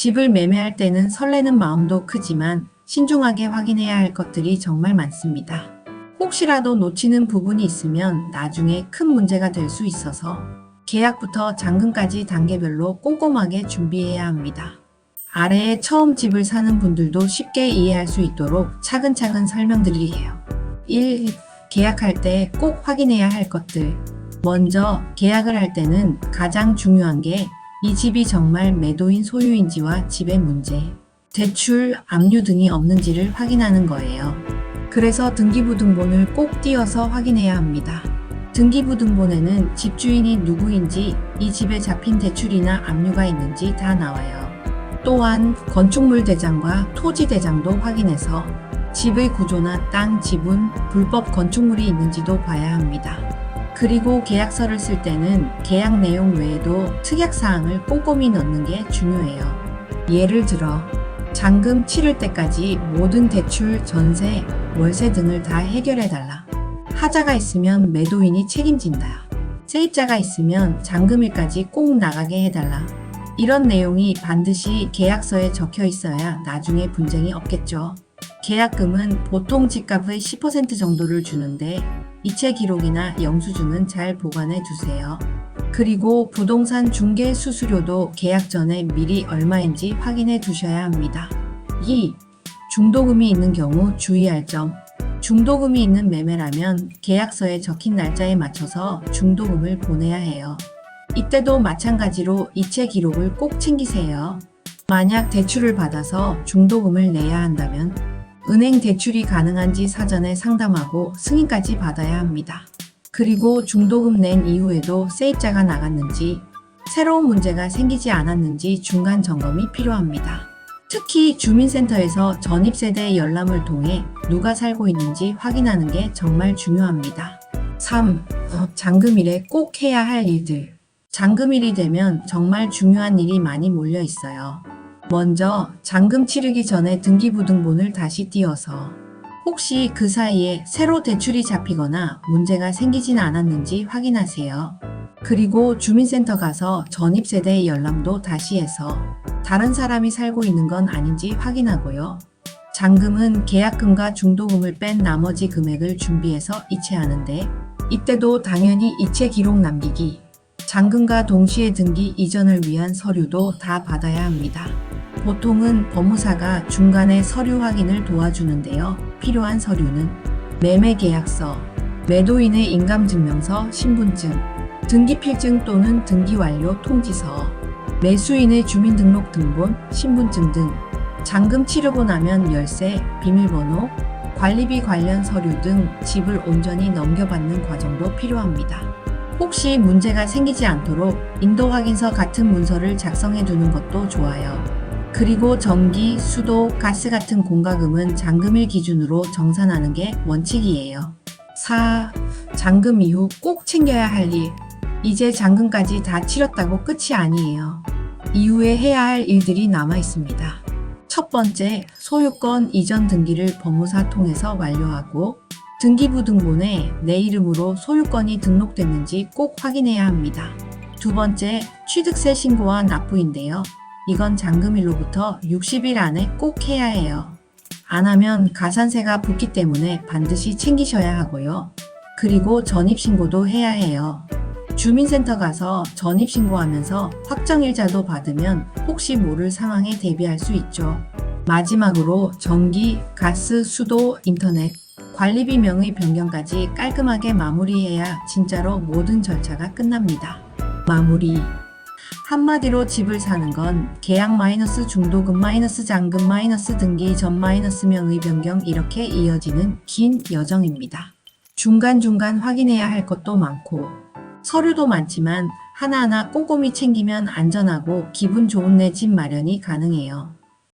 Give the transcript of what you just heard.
집을 매매할 때는 설레는 마음도 크지만 신중하게 확인해야 할 것들이 정말 많습니다. 혹시라도 놓치는 부분이 있으면 나중에 큰 문제가 될 수 있어서 계약부터 잔금까지 단계별로 꼼꼼하게 준비해야 합니다. 아래에 처음 집을 사는 분들도 쉽게 이해할 수 있도록 차근차근 설명드릴게요. 1. 계약할 때 꼭 확인해야 할 것들. 먼저 계약을 할 때는 가장 중요한 게 이 집이 정말 매도인 소유인지와 집의 문제, 대출, 압류 등이 없는지를 확인하는 거예요. 그래서 등기부등본을 꼭 띄어서 확인해야 합니다. 등기부등본에는 집주인이 누구인지, 이 집에 잡힌 대출이나 압류가 있는지 다 나와요. 또한 건축물 대장과 토지 대장도 확인해서 집의 구조나 땅, 지분, 불법 건축물이 있는지도 봐야 합니다. 그리고 계약서를 쓸 때는 계약 내용 외에도 특약사항을 꼼꼼히 넣는 게 중요해요. 예를 들어 잔금 치를 때까지 모든 대출, 전세, 월세 등을 다 해결해달라. 하자가 있으면 매도인이 책임진다. 세입자가 있으면 잔금일까지 꼭 나가게 해달라. 이런 내용이 반드시 계약서에 적혀 있어야 나중에 분쟁이 없겠죠. 계약금은 보통 집값의 10% 정도를 주는데 이체 기록이나 영수증은 잘 보관해 두세요. 그리고 부동산 중개 수수료도 계약 전에 미리 얼마인지 확인해 두셔야 합니다. 2. 중도금이 있는 경우 주의할 점. 중도금이 있는 매매라면 계약서에 적힌 날짜에 맞춰서 중도금을 보내야 해요. 이때도 마찬가지로 이체 기록을 꼭 챙기세요. 만약 대출을 받아서 중도금을 내야 한다면 은행 대출이 가능한지 사전에 상담하고 승인까지 받아야 합니다. 그리고 중도금 낸 이후에도 세입자가 나갔는지, 새로운 문제가 생기지 않았는지 중간 점검이 필요합니다. 특히 주민센터에서 전입세대 열람을 통해 누가 살고 있는지 확인하는 게 정말 중요합니다. 3. 잔금일에 꼭 해야 할 일들. 잔금일이 되면 정말 중요한 일이 많이 몰려 있어요. 먼저 잔금 치르기 전에 등기부등본을 다시 띄어서 혹시 그 사이에 새로 대출이 잡히거나 문제가 생기진 않았는지 확인하세요. 그리고 주민센터 가서 전입세대 열람도 다시 해서 다른 사람이 살고 있는 건 아닌지 확인하고요. 잔금은 계약금과 중도금을 뺀 나머지 금액을 준비해서 이체하는데 이때도 당연히 이체 기록 남기기, 잔금과 동시에 등기 이전을 위한 서류도 다 받아야 합니다. 보통은 법무사가 중간에 서류 확인을 도와주는데요. 필요한 서류는 매매계약서, 매도인의 인감증명서, 신분증, 등기필증 또는 등기완료 통지서, 매수인의 주민등록등본, 신분증 등 잔금 치르고 나면 열쇠, 비밀번호, 관리비 관련 서류 등 집을 온전히 넘겨받는 과정도 필요합니다. 혹시 문제가 생기지 않도록 인도확인서 같은 문서를 작성해 두는 것도 좋아요. 그리고 전기, 수도, 가스 같은 공과금은 잔금일 기준으로 정산하는 게 원칙이에요. 4. 잔금 이후 꼭 챙겨야 할 일. 이제 잔금까지 다 치렀다고 끝이 아니에요. 이후에 해야 할 일들이 남아 있습니다. 첫 번째, 소유권 이전 등기를 법무사 통해서 완료하고 등기부등본에 내 이름으로 소유권이 등록됐는지 꼭 확인해야 합니다. 두 번째, 취득세 신고와 납부인데요. 이건 잔금일로부터 60일 안에 꼭 해야 해요. 안 하면 가산세가 붙기 때문에 반드시 챙기셔야 하고요. 그리고 전입신고도 해야 해요. 주민센터 가서 전입신고하면서 확정일자도 받으면 혹시 모를 상황에 대비할 수 있죠. 마지막으로 전기, 가스, 수도, 인터넷, 관리비 명의 변경까지 깔끔하게 마무리해야 진짜로 모든 절차가 끝납니다. 마무리. 한마디로 집을 사는 건 계약 마이너스 중도금 마이너스 잔금 마이너스 등기 전 마이너스 명의 변경 이렇게 이어지는 긴 여정입니다. 중간중간 확인해야 할 것도 많고 서류도 많지만 하나하나 꼼꼼히 챙기면 안전하고 기분 좋은 내 집 마련이 가능해요.